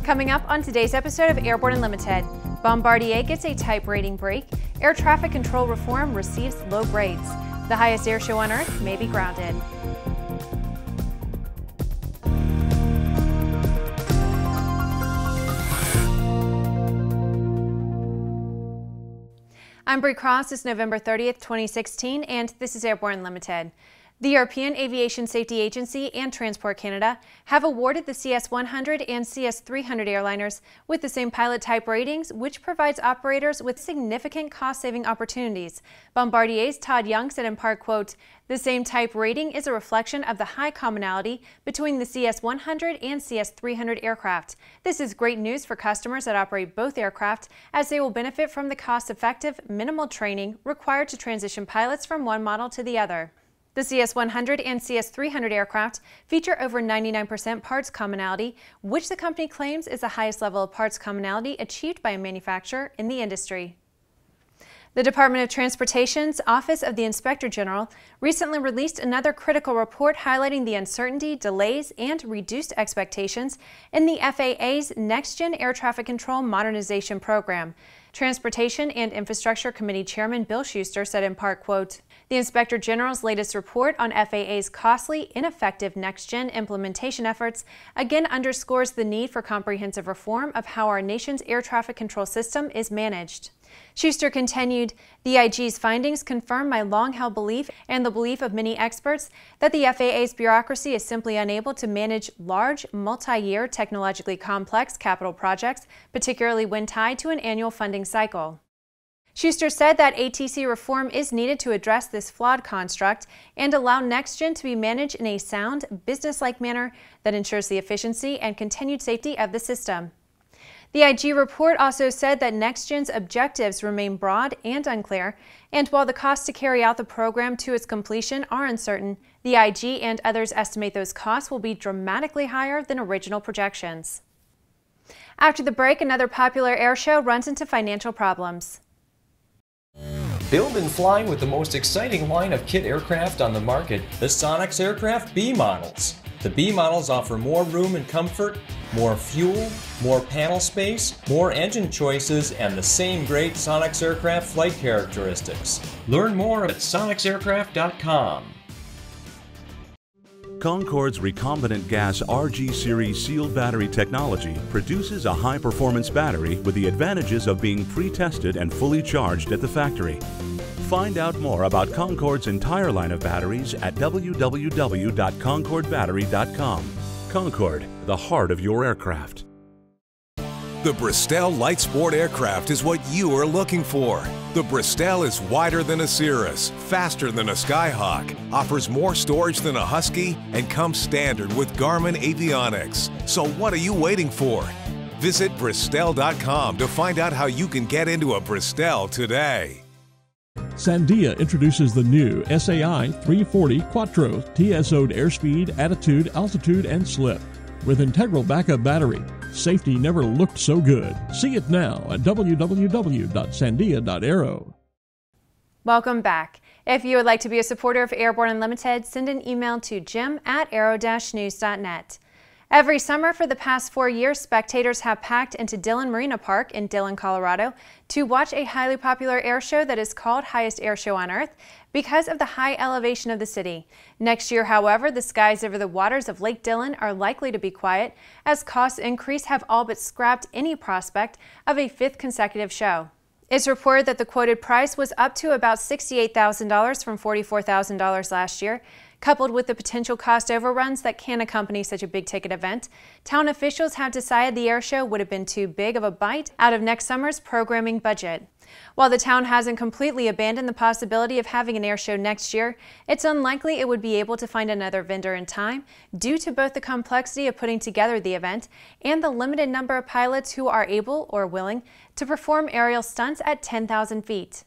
Coming up on today's episode of Airborne Unlimited, Bombardier gets a type rating break, air traffic control reform receives low grades, the highest air show on Earth may be grounded. I'm Bree Cross. It's November 30th, 2016, and this is Airborne Unlimited. The European Aviation Safety Agency and Transport Canada have awarded the CS100 and CS300 airliners with the same pilot type ratings, which provides operators with significant cost-saving opportunities. Bombardier's Todd said in part, quote, "The same type rating is a reflection of the high commonality between the CS100 and CS300 aircraft. This is great news for customers that operate both aircraft, as they will benefit from the cost-effective, minimal training required to transition pilots from one model to the other." The CS100 and CS300 aircraft feature over 99% parts commonality, which the company claims is the highest level of parts commonality achieved by a manufacturer in the industry. The Department of Transportation's Office of the Inspector General recently released another critical report highlighting the uncertainty, delays, and reduced expectations in the FAA's NextGen air traffic control modernization program. Transportation and Infrastructure Committee Chairman Bill Schuster said in part, quote, "The Inspector General's latest report on FAA's costly, ineffective NextGen implementation efforts again underscores the need for comprehensive reform of how our nation's air traffic control system is managed." Schuster continued, "The IG's findings confirm my long-held belief and the belief of many experts that the FAA's bureaucracy is simply unable to manage large, multi-year, technologically complex capital projects, particularly when tied to an annual funding cycle." Schuster said that ATC reform is needed to address this flawed construct and allow NextGen to be managed in a sound, business-like manner that ensures the efficiency and continued safety of the system. The IG report also said that NextGen's objectives remain broad and unclear, and while the costs to carry out the program to its completion are uncertain, the IG and others estimate those costs will be dramatically higher than original projections. After the break, another popular air show runs into financial problems. Build and fly with the most exciting line of kit aircraft on the market, the Sonex Aircraft B models. The B models offer more room and comfort, more fuel, more panel space, more engine choices, and the same great Sonex Aircraft flight characteristics. Learn more at sonexaircraft.com. Concorde's recombinant gas RG series sealed battery technology produces a high-performance battery with the advantages of being pre-tested and fully charged at the factory. Find out more about Concorde's entire line of batteries at www.concordebattery.com. Concorde, the heart of your aircraft. The Bristol Light Sport aircraft is what you are looking for. The Bristol is wider than a Cirrus, faster than a Skyhawk, offers more storage than a Husky, and comes standard with Garmin avionics. So what are you waiting for? Visit Bristol.com to find out how you can get into a Bristol today. Sandia introduces the new SAI 340 Quattro TSO'd airspeed, attitude, altitude, and slip. With integral backup battery, safety never looked so good. See it now at www.sandia.aero. Welcome back. If you would like to be a supporter of Airborne Unlimited, send an email to jim@aero-news.net. Every summer for the past 4 years, spectators have packed into Dillon Marina Park in Dillon, Colorado to watch a highly popular air show that is called Highest Air Show on Earth because of the high elevation of the city. Next year, however, the skies over the waters of Lake Dillon are likely to be quiet as costs increase have all but scrapped any prospect of a 5th consecutive show. It's reported that the quoted price was up to about $68,000 from $44,000 last year. Coupled with the potential cost overruns that can accompany such a big-ticket event, town officials have decided the air show would have been too big of a bite out of next summer's programming budget. While the town hasn't completely abandoned the possibility of having an air show next year, it's unlikely it would be able to find another vendor in time due to both the complexity of putting together the event and the limited number of pilots who are able or willing to perform aerial stunts at 10,000 feet.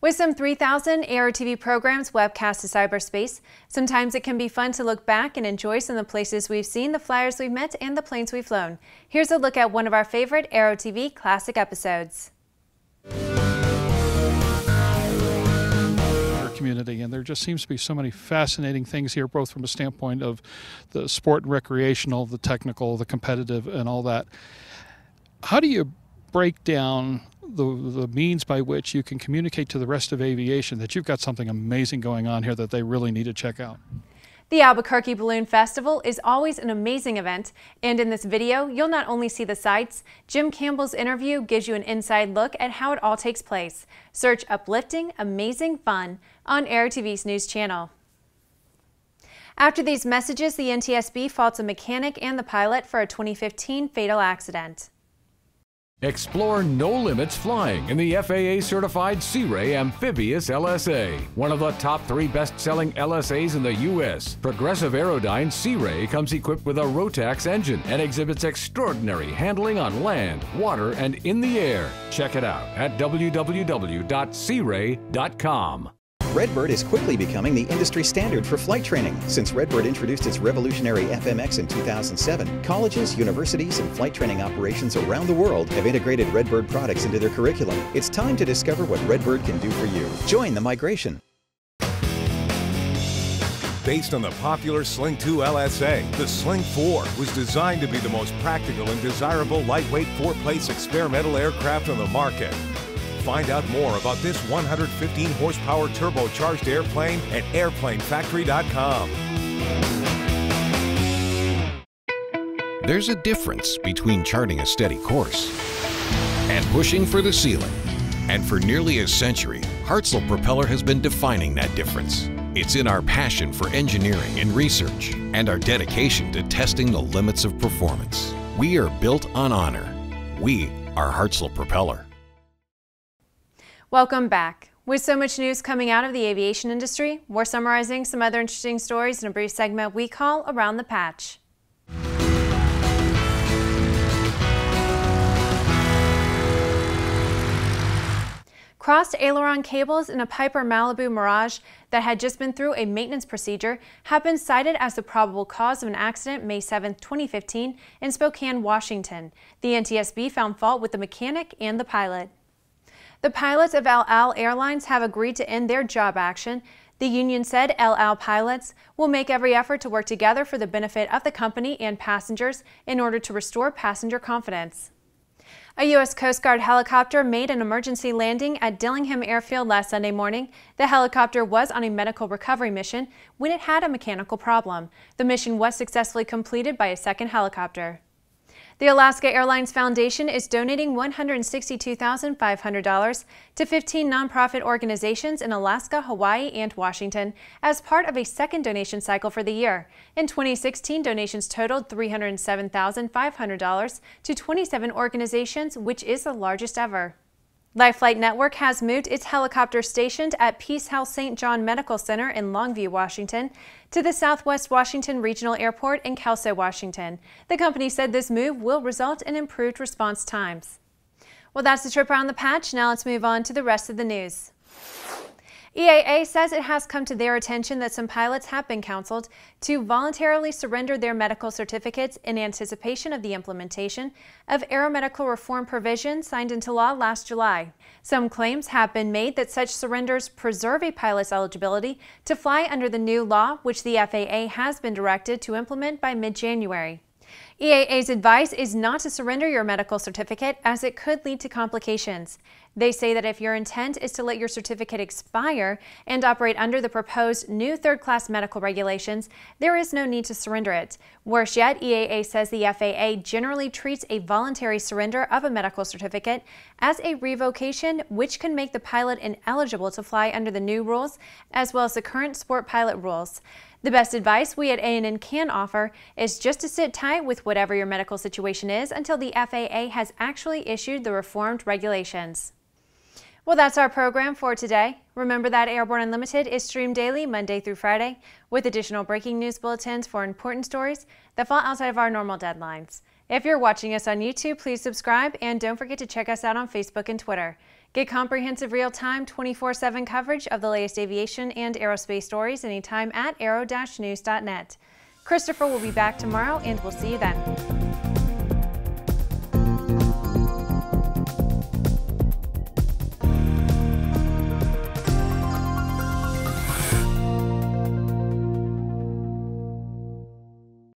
With some 3,000 Aero-TV programs webcast to cyberspace, sometimes it can be fun to look back and enjoy some of the places we've seen, the flyers we've met, and the planes we've flown. Here's a look at one of our favorite Aero-TV classic episodes. community, and there just seems to be so many fascinating things here, both from a standpoint of the sport and recreational, the technical, the competitive, and all that. How do you break down the means by which you can communicate to the rest of aviation that you've got something amazing going on here that they really need to check out? The Albuquerque Balloon Festival is always an amazing event, and in this video, you'll not only see the sights, Jim Campbell's interview gives you an inside look at how it all takes place. Search Uplifting, Amazing Fun on Aero-TV's news channel. After these messages, the NTSB faults a mechanic and the pilot for a 2015 fatal accident. Explore no-limits flying in the FAA-certified Sea Ray Amphibious LSA, one of the top 3 best-selling LSAs in the U.S. Progressive Aerodyne Sea Ray comes equipped with a Rotax engine and exhibits extraordinary handling on land, water, and in the air. Check it out at www.searay.com. Redbird is quickly becoming the industry standard for flight training. Since Redbird introduced its revolutionary FMX in 2007, colleges, universities, and flight training operations around the world have integrated Redbird products into their curriculum. It's time to discover what Redbird can do for you. Join the migration. Based on the popular Sling 2 LSA, the Sling 4 was designed to be the most practical and desirable lightweight 4-place experimental aircraft on the market. Find out more about this 115 horsepower turbocharged airplane at airplanefactory.com. There's a difference between charting a steady course and pushing for the ceiling. And for nearly a century, Hartzell Propeller has been defining that difference. It's in our passion for engineering and research and our dedication to testing the limits of performance. We are built on honor. We are Hartzell Propeller. Welcome back. With so much news coming out of the aviation industry, we're summarizing some other interesting stories in a brief segment we call Around the Patch. Crossed aileron cables in a Piper Malibu Mirage that had just been through a maintenance procedure have been cited as the probable cause of an accident May 7, 2015 in Spokane, Washington. The NTSB found fault with the mechanic and the pilot. The pilots of El Al Airlines have agreed to end their job action. The union said El Al pilots will make every effort to work together for the benefit of the company and passengers in order to restore passenger confidence. A U.S. Coast Guard helicopter made an emergency landing at Dillingham Airfield last Sunday morning. The helicopter was on a medical recovery mission when it had a mechanical problem. The mission was successfully completed by a second helicopter. The Alaska Airlines Foundation is donating $162,500 to 15 nonprofit organizations in Alaska, Hawaii, and Washington as part of a second donation cycle for the year. In 2016, donations totaled $307,500 to 27 organizations, which is the largest ever. Life Flight Network has moved its helicopter stationed at Peace Health St. John Medical Center in Longview, Washington, to the Southwest Washington Regional Airport in Kelso, Washington. The company said this move will result in improved response times. Well, that's the trip around the patch. Now let's move on to the rest of the news. EAA says it has come to their attention that some pilots have been counseled to voluntarily surrender their medical certificates in anticipation of the implementation of aeromedical reform provisions signed into law last July. Some claims have been made that such surrenders preserve a pilot's eligibility to fly under the new law, which the FAA has been directed to implement by mid-January. EAA's advice is not to surrender your medical certificate as it could lead to complications. They say that if your intent is to let your certificate expire and operate under the proposed new third-class medical regulations, there is no need to surrender it. Worse yet, EAA says the FAA generally treats a voluntary surrender of a medical certificate as a revocation, which can make the pilot ineligible to fly under the new rules as well as the current sport pilot rules. The best advice we at A&N can offer is just to sit tight with whatever your medical situation is until the FAA has actually issued the reformed regulations. Well, that's our program for today. Remember that Airborne Unlimited is streamed daily, Monday through Friday, with additional breaking news bulletins for important stories that fall outside of our normal deadlines. If you're watching us on YouTube, please subscribe and don't forget to check us out on Facebook and Twitter. Get comprehensive real-time 24/7 coverage of the latest aviation and aerospace stories anytime at aero-news.net. Christopher will be back tomorrow and we'll see you then.